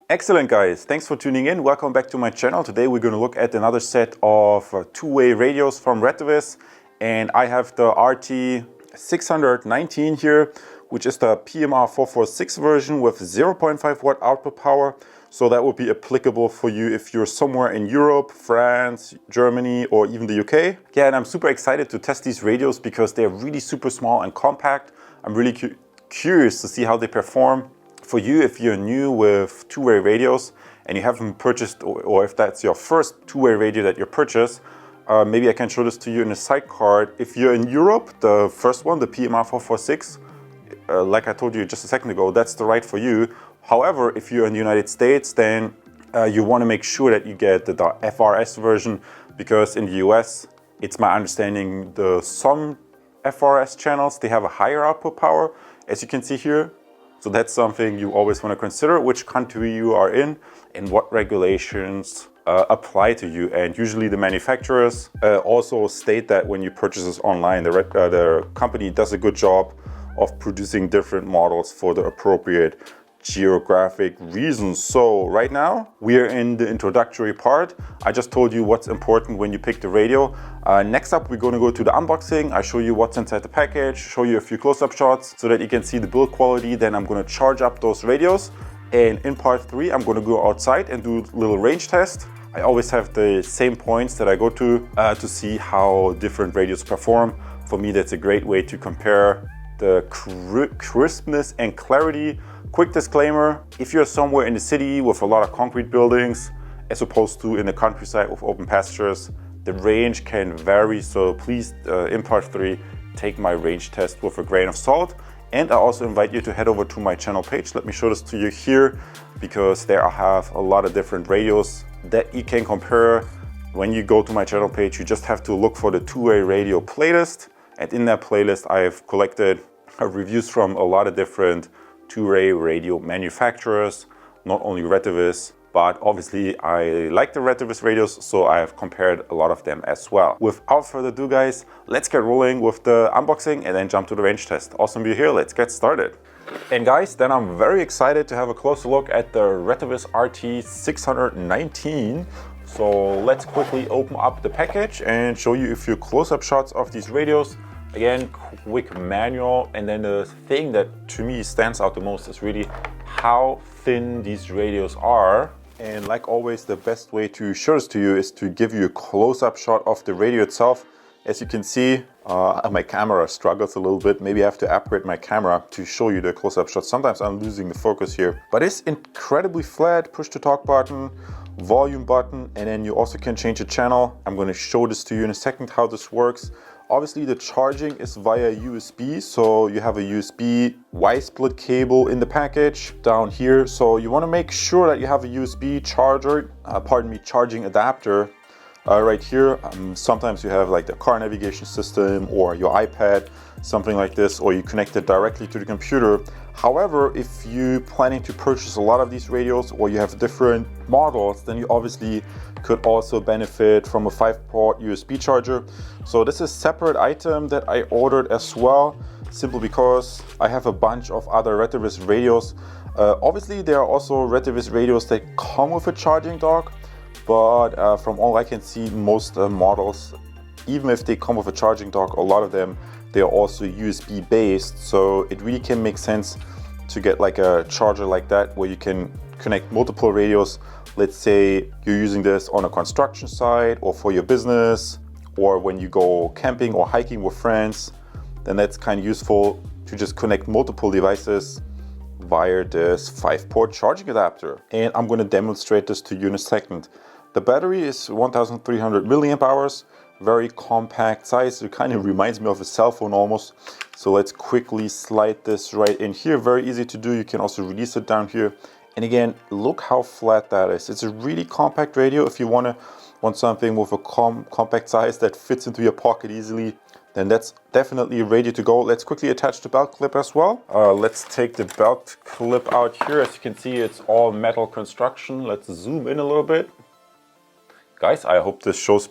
Excellent guys, thanks for tuning in. Welcome back to my channel. Today we're going to look at another set of two-way radios from Retevis, and I have the RT619 here, which is the PMR446 version with 0.5 watt output power. So that will be applicable for you if you're somewhere in Europe, France, Germany, or even the UK. Yeah, and I'm super excited to test these radios because they're really super small and compact. I'm really curious to see how they perform. For you, if you're new with two-way radios and you haven't purchased, or if that's your first two-way radio that you purchase, maybe I can show this to you in a side card. If you're in Europe, the first one, the PMR446, like I told you just a second ago, that's the right for you. However, if you're in the United States, then you want to make sure that you get the FRS version, because in the US, it's my understanding some FRS channels, they have a higher output power, as you can see here. So that's something you always want to consider, which country you are in and what regulations apply to you. And usually the manufacturers also state that when you purchase this online, the company does a good job of producing different models for the appropriate geographic reasons. So right now we are in the introductory part. I just told you what's important when you pick the radio. Next up, we're going to go to the unboxing. I show you what's inside the package, show you a few close-up shots so that you can see the build quality. Then I'm going to charge up those radios, and in part 3 I'm going to go outside and do a little range test. I always have the same points that I go to see how different radios perform. For me, that's a great way to compare the crispness and clarity. Quick disclaimer, if you're somewhere in the city with a lot of concrete buildings as opposed to in the countryside with open pastures, the range can vary. So please, in part 3, take my range test with a grain of salt. And I also invite you to head over to my channel page. Let me show this to you here, because there I have a lot of different radios that you can compare. When you go to my channel page, you just have to look for the two-way radio playlist. And in that playlist, I have collected reviews from a lot of different two-way radio manufacturers, not only Retevis, but obviously I like the Retevis radios, so I have compared a lot of them as well. Without further ado guys, let's get rolling with the unboxing and then jump to the range test. Awesome you're here, let's get started. And guys, then I'm very excited to have a closer look at the Retevis RT619. So let's quickly open up the package and show you a few close-up shots of these radios. Again, quick manual, and then the thing that to me stands out the most is really how thin these radios are. And like always, the best way to show this to you is to give you a close-up shot of the radio itself. As you can see, my camera struggles a little bit. Maybe I have to upgrade my camera to show you the close-up shot. Sometimes I'm losing the focus here, but it's incredibly flat. Push to talk button, volume button, and then you also can change the channel. I'm going to show this to you in a second how this works. Obviously the charging is via USB, so you have a USB Y-split cable in the package down here. So you want to make sure that you have a USB charger, charging adapter right here. Sometimes you have like the car navigation system or your iPad, something like this, or you connect it directly to the computer. However, if you're planning to purchase a lot of these radios or you have different models, then you obviously could also benefit from a 5-port USB charger. So this is a separate item that I ordered as well, simply because I have a bunch of other Retevis radios. Obviously, there are also Retevis radios that come with a charging dock, but from all I can see, most models, even if they come with a charging dock, a lot of them, they are also USB based. So it really can make sense to get like a charger like that where you can connect multiple radios. Let's say you're using this on a construction site or for your business, or when you go camping or hiking with friends, then that's kind of useful to just connect multiple devices via this 5-port charging adapter. And I'm going to demonstrate this to you in a second. The battery is 1300 milliamp hours, very compact size. It kind of reminds me of a cell phone almost. So let's quickly slide this right in here. Very easy to do. You can also release it down here. And again, look how flat that is. It's a really compact radio. If you want something with a compact size that fits into your pocket easily, then that's definitely ready to go. Let's quickly attach the belt clip as well. Let's take the belt clip out here. As you can see, it's all metal construction. Let's zoom in a little bit. Guys, I hope this shows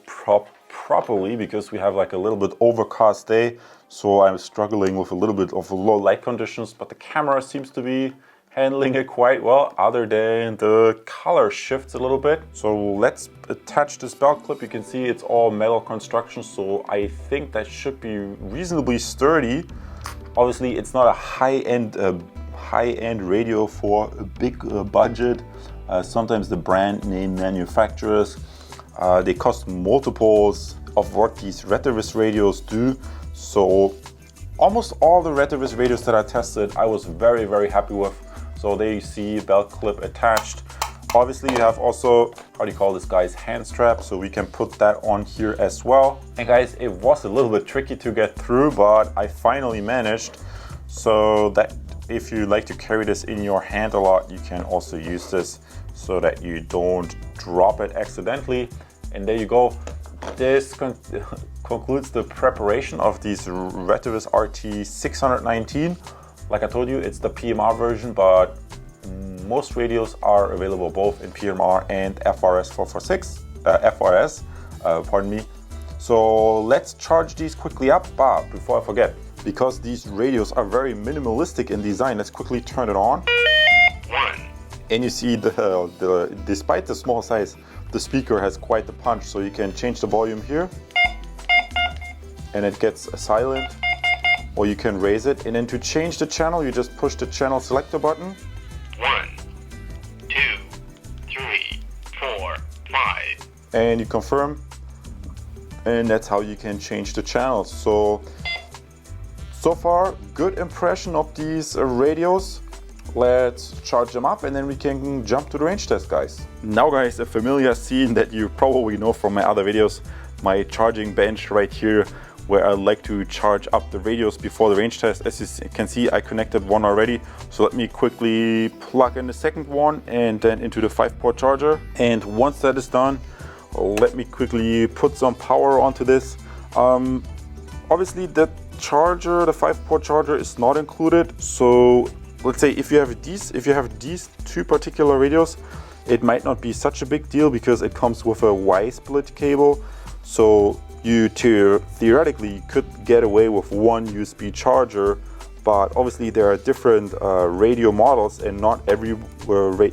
properly, because we have like a little bit overcast day. So I'm struggling with a little bit of low light conditions, but the camera seems to be handling it quite well, other than the color shifts a little bit. So let's attach this belt clip. You can see it's all metal construction, so I think that should be reasonably sturdy. Obviously, it's not a high-end radio for a big budget. Sometimes the brand name manufacturers, they cost multiples of what these Retevis radios do. So almost all the Retevis radios that I tested, I was very, very happy with. So there you see belt clip attached. Obviously you have also, how do you call this, guys, hand strap, so we can put that on here as well. And guys, it was a little bit tricky to get through, but I finally managed. So that if you like to carry this in your hand a lot, you can also use this so that you don't drop it accidentally. And there you go. This concludes the preparation of these Retevis RT619. Like I told you, it's the PMR version, but most radios are available both in PMR and FRS 446, pardon me. So let's charge these quickly up. But before I forget, because these radios are very minimalistic in design, let's quickly turn it on. And you see despite the small size, the speaker has quite the punch, so you can change the volume here and it gets silent, or you can raise it, and then to change the channel you just push the channel selector button. 1, 2, 3, 4, 5. And you confirm, and that's how you can change the channels. So far, good impression of these radios. Let's charge them up and then we can jump to the range test, guys. Now guys, a familiar scene that you probably know from my other videos, my charging bench right here, where I like to charge up the radios before the range test. As you can see, I connected one already. So let me quickly plug in the second one and then into the 5-port charger. And once that is done, let me quickly put some power onto this. Obviously the charger, the 5-port charger is not included. So let's say if you have these two particular radios, it might not be such a big deal because it comes with a Y-split cable. So you theoretically could get away with one USB charger, but obviously there are different radio models, and not every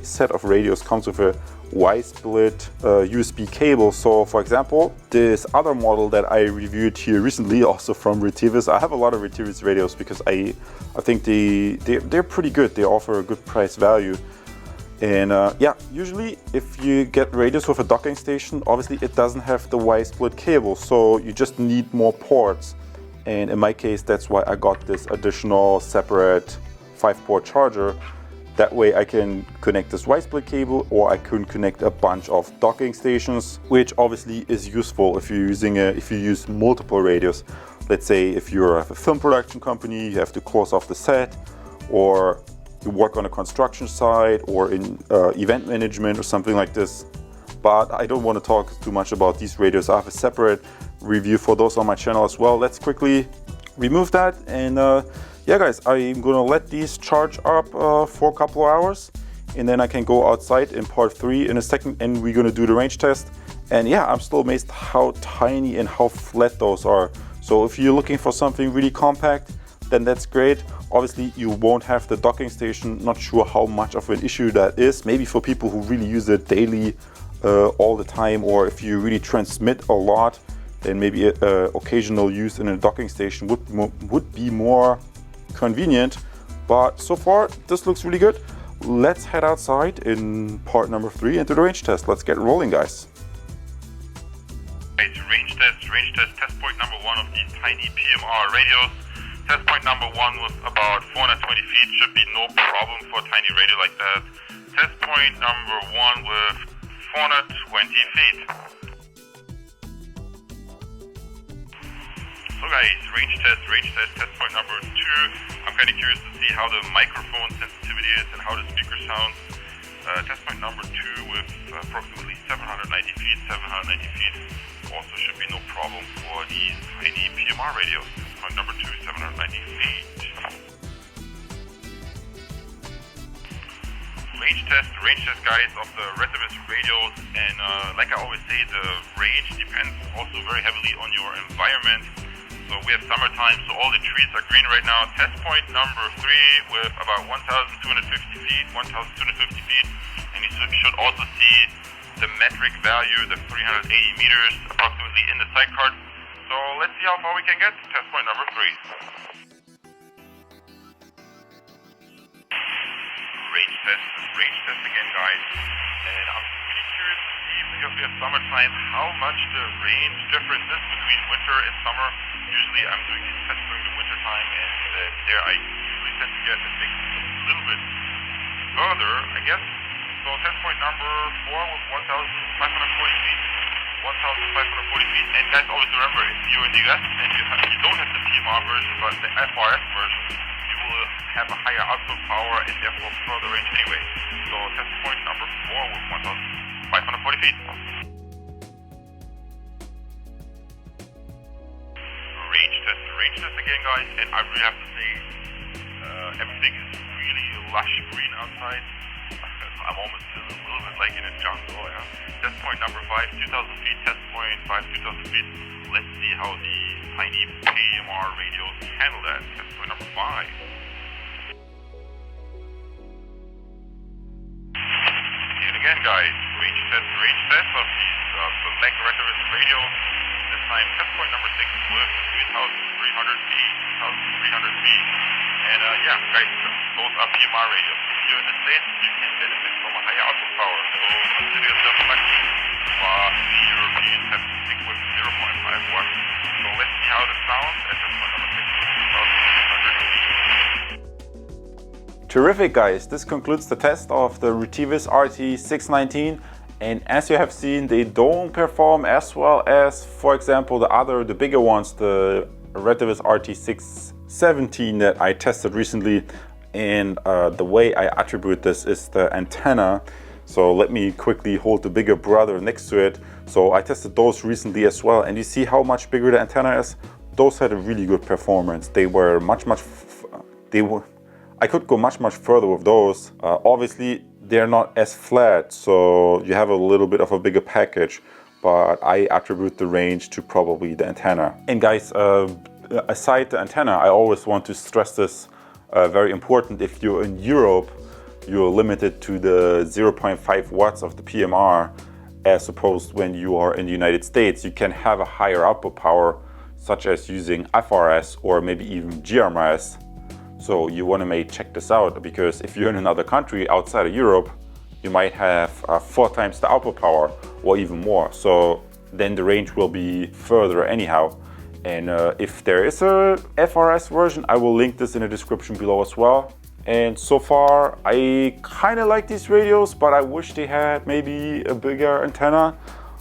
set of radios comes with a Y-split USB cable. So for example, this other model that I reviewed here recently, also from Retevis, I have a lot of Retevis radios because I think they're pretty good. They offer a good price value. And yeah, usually if you get radios with a docking station, obviously it doesn't have the Y-split cable, so you just need more ports. And in my case, that's why I got this additional separate 5-port charger. That way I can connect this Y-split cable, or I can connect a bunch of docking stations, which obviously is useful if you're if you use multiple radios. Let's say if you're a film production company, you have to close off the set, or you work on a construction site, or in event management or something like this. But I don't want to talk too much about these radios. I have a separate review for those on my channel as well. Let's quickly remove that, and yeah guys, I'm gonna let these charge up for a couple of hours, and then I can go outside in part 3 in a second, and we're gonna do the range test. And yeah, I'm still amazed how tiny and how flat those are. So if you're looking for something really compact, then that's great. Obviously you won't have the docking station. Not sure how much of an issue that is. Maybe for people who really use it daily, all the time, or if you really transmit a lot, then maybe occasional use in a docking station would be more convenient. But so far this looks really good. Let's head outside in part number 3 into the range test. Let's get rolling, guys. Range test, test point number 1 of these tiny PMR radios. Test point number 1 was about 420 feet, should be no problem for a tiny radio like that. Test point number 1 with 420 feet. So guys, range test, test point number 2. I'm kind of curious to see how the microphone sensitivity is and how the speaker sounds. Test point number 2 with approximately 790 feet. Also should be no problem for these tiny PMR radios. Test point number 2, 790 feet. Range test guys of the Retevis radios, and like I always say, the range depends also very heavily on your environment. So we have summertime, so all the trees are green right now. Test point number 3 with about 1,250 feet, 1,250 feet. And you should also see the metric value, the 380 meters approximately in the side card. So let's see how far we can get. Test point number 3. Range test again, guys. And I'm really curious to see, because we have summertime, how much the range difference is between winter and summer. Usually I'm doing these tests during the winter time, and there I usually tend to get a little bit further, I guess. So test point number 4 with 1,540 feet. 1,540 feet. And guys, always remember, if you're in the US and you don't have the PMR version, but the FRS version, you will have a higher output power and therefore further range anyway. So test point number 4 with 1,540 feet. Range test again, guys, and I really have to say, everything is really lush green outside. I'm almost a little bit like in a jungle. Yeah. Test point number 5, 2,000 feet. Test point 5, 2,000 feet. Let's see how the tiny PMR radios handle that. Test point number 5. And again, guys, range test of these select Retevis radios. This time, test point number 6 with 3,300 feet. 3,300 feet. And yeah, guys, those are PMR radios. If you're in the States, you can benefit from a higher output power. So consider yourself lucky. But the Europeans have to stick with 0.5 watts. So let's see how this sounds at test point number 6 with 2,300 feet. Terrific, guys. This concludes the test of the Retevis RT619. And as you have seen, they don't perform as well as, for example, the bigger ones, the Retevis RT619 that I tested recently. And the way I attribute this is the antenna. So let me quickly hold the bigger brother next to it. So I tested those recently as well. And you see how much bigger the antenna is? Those had a really good performance. They were I could go much further with those. Obviously, they're not as flat, so you have a little bit of a bigger package, but I attribute the range to probably the antenna. And guys, aside the antenna, I always want to stress this, very important. If you're in Europe, you're limited to the 0.5 watts of the PMR, as opposed when you are in the United States, you can have a higher output power, such as using FRS or maybe even GMRS. So you want to check this out, because if you're in another country outside of Europe, you might have 4 times the output power or even more. So then the range will be further anyhow. And if there is a FRS version, I will link this in the description below as well. And so far, I kind of like these radios, but I wish they had maybe a bigger antenna.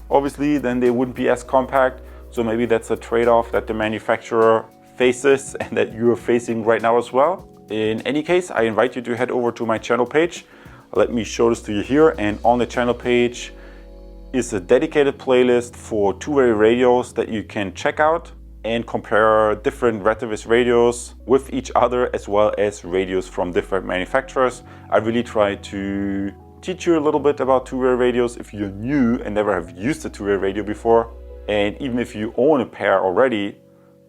Obviously, then they wouldn't be as compact. So maybe that's a trade-off that the manufacturer faces and that you're facing right now as well. In any case, I invite you to head over to my channel page. Let me show this to you here. And on the channel page is a dedicated playlist for two-way radios that you can check out and compare different Retevis radios with each other, as well as radios from different manufacturers. I really try to teach you a little bit about two-way radios if you're new and never have used a two-way radio before. And even if you own a pair already,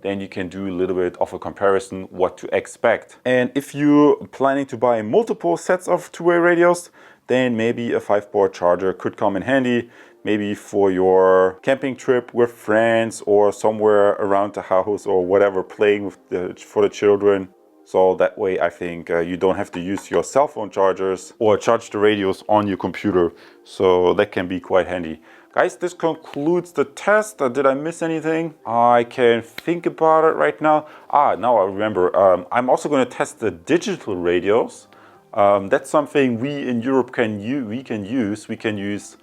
then you can do a little bit of a comparison what to expect. And if you're planning to buy multiple sets of two-way radios, then maybe a 5-port charger could come in handy, maybe for your camping trip with friends or somewhere around the house or whatever, playing with for the children. So that way I think you don't have to use your cell phone chargers or charge the radios on your computer. So that can be quite handy. Guys, this concludes the test. Did I miss anything? I can think about it right now. Now I remember. I'm also going to test the digital radios. That's something we in Europe can use. We can use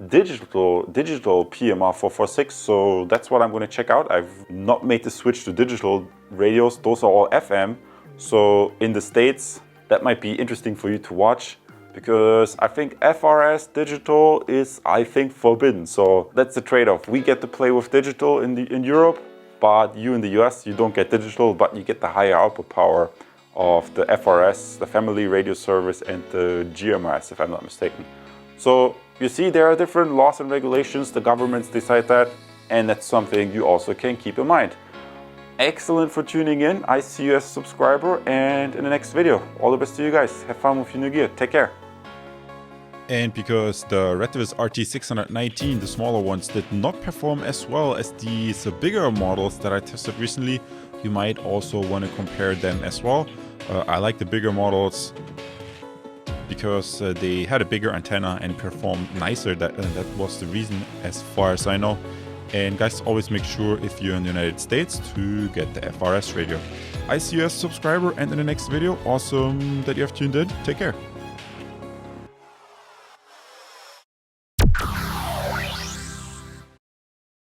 digital PMR446. So that's what I'm going to check out. I've not made the switch to digital radios. Those are all FM. So in the States, that might be interesting for you to watch, because I think FRS digital is, I think, forbidden. So that's the trade-off. We get to play with digital in Europe, but you in the US, you don't get digital, but you get the higher output power of the FRS, the Family Radio Service, and the GMRS, if I'm not mistaken. So you see, there are different laws and regulations. The governments decide that, and that's something you also can keep in mind. excellent for tuning in. I see you as a subscriber, and in the next video, all the best to you guys. Have fun with your new gear. Take care. And because the Retevis RT619, the smaller ones, did not perform as well as these bigger models that I tested recently, you might also want to compare them as well. I like the bigger models because they had a bigger antenna and performed nicer. That was the reason, as far as I know. And guys, always make sure if you're in the United States to get the FRS radio. I see you as a subscriber, and in the next video, awesome that you have tuned in. Take care.